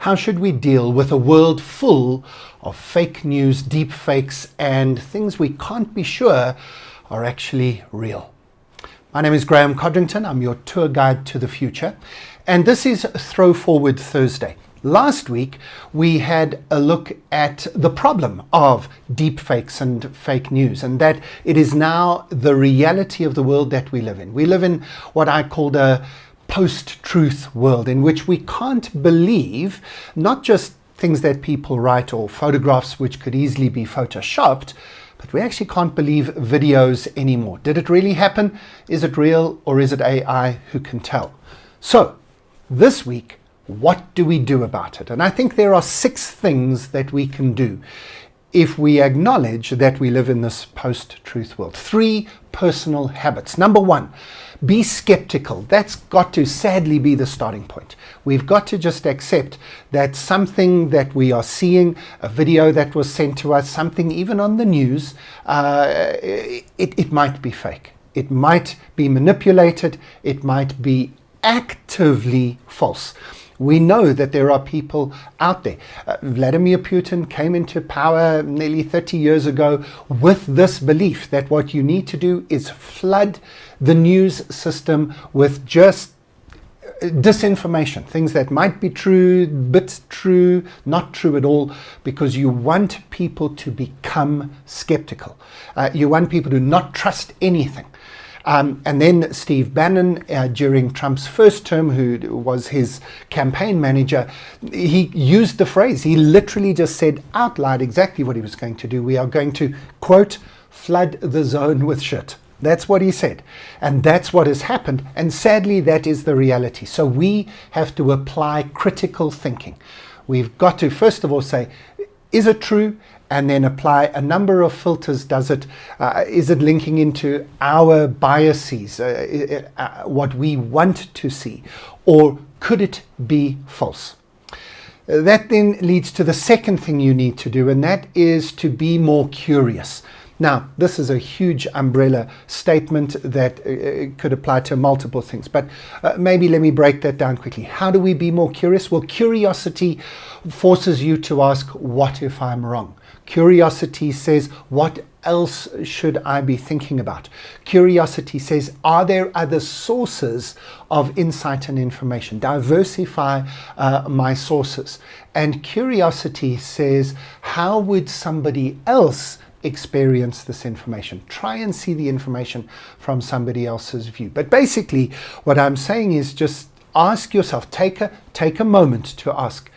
How should we deal with a world full of fake news, deep fakes, and things we can't be sure are actually real? My name is Graeme Codrington. I'm your tour guide to the future. And this is ThrowForward Thursday. Last week, we had a look at the problem of deep fakes and fake news, and that it is now the reality of the world that we live in. We live in what I called a post-truth world, in which we can't believe not just things that people write or photographs which could easily be photoshopped, but we actually can't believe videos anymore. Did it really happen? Is it real, or is it AI? Who can tell? So this week, what do we do about it? And I think there are 6 things that we can do if we acknowledge that we live in this post-truth world. 3 personal habits. Number 1, be skeptical. That's got to sadly be the starting point. We've got to just accept that something that we are seeing, a video that was sent to us, something even on the news, it might be fake. It might be manipulated. It might be actively false. We know that there are people out there. Vladimir Putin came into power nearly 30 years ago with this belief that what you need to do is flood the news system with just disinformation, things that might be true, bits true, not true at all, because you want people to become skeptical. You want people to not trust anything. And then Steve Bannon, during Trump's first term, who was his campaign manager, he used the phrase, he literally just said out loud exactly what he was going to do. We are going to, quote, flood the zone with shit. That's what he said. And that's what has happened. And sadly, that is the reality. So we have to apply critical thinking. We've got to, first of all, say, is it true? And then apply a number of filters. Is it linking into our biases, what we want to see? Or could it be false? That then leads to the second thing you need to do, and that is to be more curious. Now, this is a huge umbrella statement that could apply to multiple things, but maybe let me break that down quickly. How do we be more curious? Well, curiosity forces you to ask, what if I'm wrong? Curiosity says, what else should I be thinking about? Curiosity says, are there other sources of insight and information? Diversify my sources. And curiosity says, how would somebody else experience this information? Try and see the information from somebody else's view. But basically, what I'm saying is just ask yourself, take a moment to ask,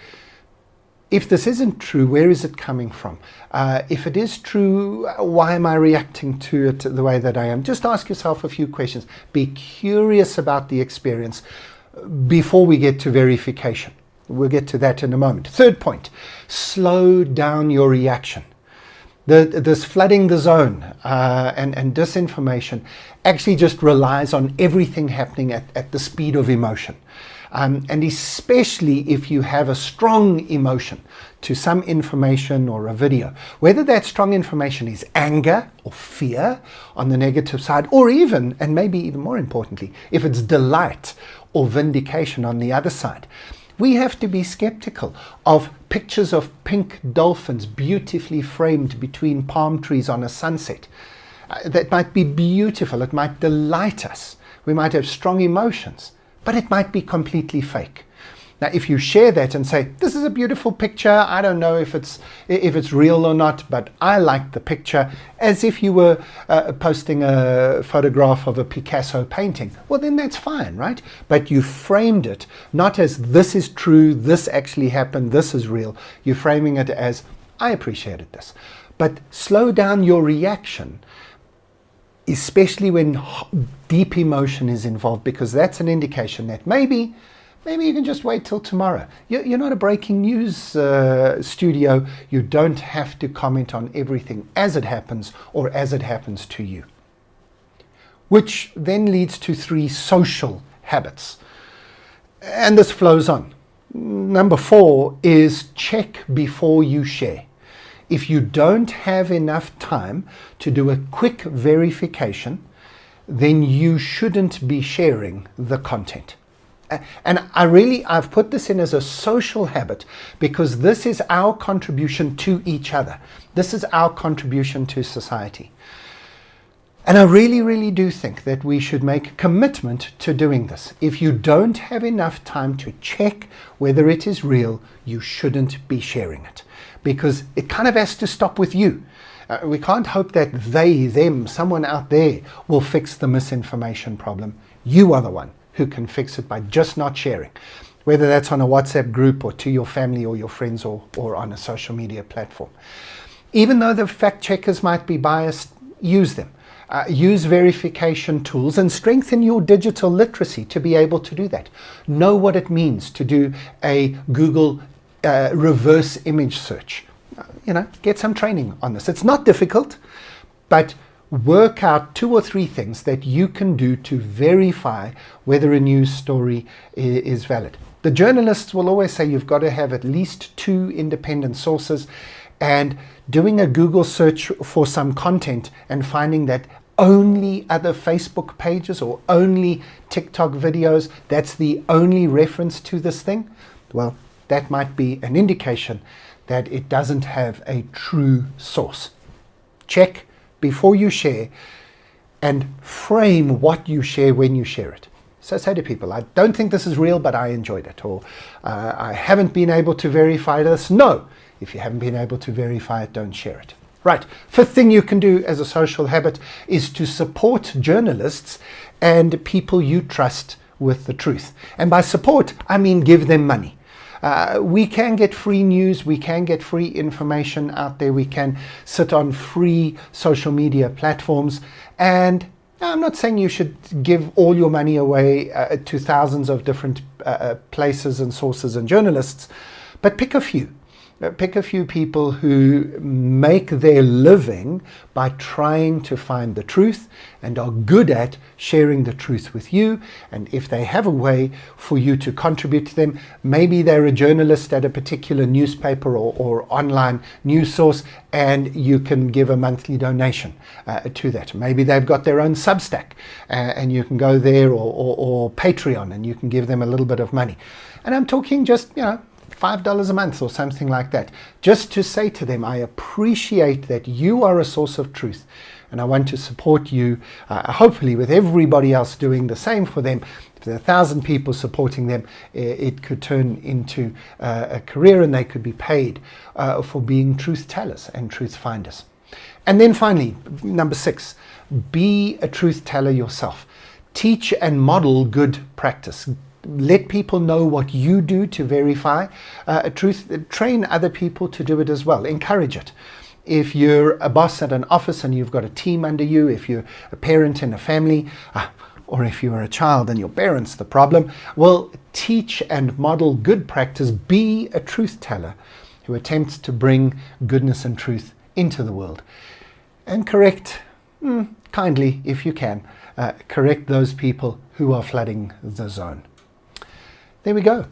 if this isn't true, where is it coming from? If it is true, why am I reacting to it the way that I am? Just ask yourself a few questions. Be curious about the experience before we get to verification. We'll get to that in a moment. Third point, slow down your reaction. This flooding the zone and disinformation actually just relies on everything happening at the speed of emotion. And especially if you have a strong emotion to some information or a video, whether that strong information is anger or fear on the negative side, or even, and maybe even more importantly, if it's delight or vindication on the other side. We have to be skeptical of pictures of pink dolphins beautifully framed between palm trees on a sunset. That might be beautiful, it might delight us, we might have strong emotions, but it might be completely fake. Now, if you share that and say, this is a beautiful picture, I don't know if it's real or not, but I like the picture, as if you were posting a photograph of a Picasso painting, well, then that's fine, right? But you framed it not as this is true, this actually happened, this is real. You're framing it as, I appreciated this. But slow down your reaction, especially when deep emotion is involved, because that's an indication that maybe you can just wait till tomorrow. You're not a breaking news studio. You don't have to comment on everything as it happens or as it happens to you. Which then leads to 3 social habits. And this flows on. Number 4 is check before you share. If you don't have enough time to do a quick verification, then you shouldn't be sharing the content. And I've put this in as a social habit because this is our contribution to each other. This is our contribution to society. And I really, really do think that we should make a commitment to doing this. If you don't have enough time to check whether it is real, you shouldn't be sharing it, because it kind of has to stop with you. We can't hope that they, them, someone out there will fix the misinformation problem. You are the one who can fix it by just not sharing, whether that's on a WhatsApp group or to your family or your friends or on a social media platform. Even though the fact checkers might be biased, use them. Use verification tools and strengthen your digital literacy to be able to do that. Know what it means to do a Google reverse image search. Get some training on this. It's not difficult, but work out 2 or 3 things that you can do to verify whether a news story is valid. The journalists will always say you've got to have at least 2 independent sources, and doing a Google search for some content and finding that only other Facebook pages or only TikTok videos, that's the only reference to this thing, well, that might be an indication that it doesn't have a true source. Check before you share and frame what you share when you share it. So say to people, I don't think this is real, but I enjoyed it. Or I haven't been able to verify this. No, if you haven't been able to verify it, don't share it. Right. 5th thing you can do as a social habit is to support journalists and people you trust with the truth. And by support, I mean give them money. We can get free news, we can get free information out there, we can sit on free social media platforms, and I'm not saying you should give all your money away to thousands of different places and sources and journalists, but pick a few. Pick a few people who make their living by trying to find the truth and are good at sharing the truth with you. And if they have a way for you to contribute to them, maybe they're a journalist at a particular newspaper or online news source, and you can give a monthly donation to that. Maybe they've got their own Substack and you can go there, or Patreon, and you can give them a little bit of money. And I'm talking just, $5 a month or something like that, just to say to them, I appreciate that you are a source of truth, and I want to support you, hopefully with everybody else doing the same for them. If there are 1,000 people supporting them, it could turn into a career, and they could be paid for being truth tellers and truth finders. And then finally, number 6, be a truth teller yourself. Teach and model good practice. Let people know what you do to verify truth. Train other people to do it as well. Encourage it. If you're a boss at an office and you've got a team under you, if you're a parent in a family, or if you're a child and your parent's the problem, well, teach and model good practice. Be a truth teller who attempts to bring goodness and truth into the world. And correct, kindly if you can, correct those people who are flooding the zone. There we go.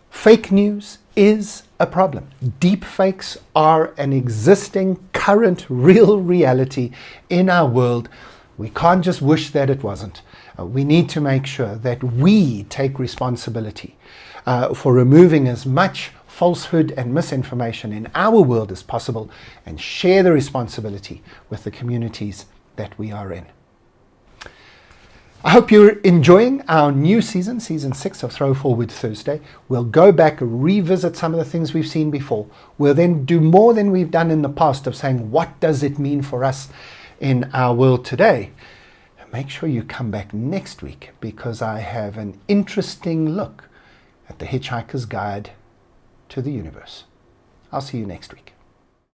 Fake news is a problem. Deepfakes are an existing, current, real reality in our world. We can't just wish that it wasn't. We need to make sure that we take responsibility for removing as much falsehood and misinformation in our world as possible, and share the responsibility with the communities that we are in. I hope you're enjoying our new season 6 of ThrowForward Thursday. We'll go back, revisit some of the things we've seen before. We'll then do more than we've done in the past of saying, what does it mean for us in our world today? And make sure you come back next week, because I have an interesting look at the Hitchhiker's Guide to the Universe. I'll see you next week.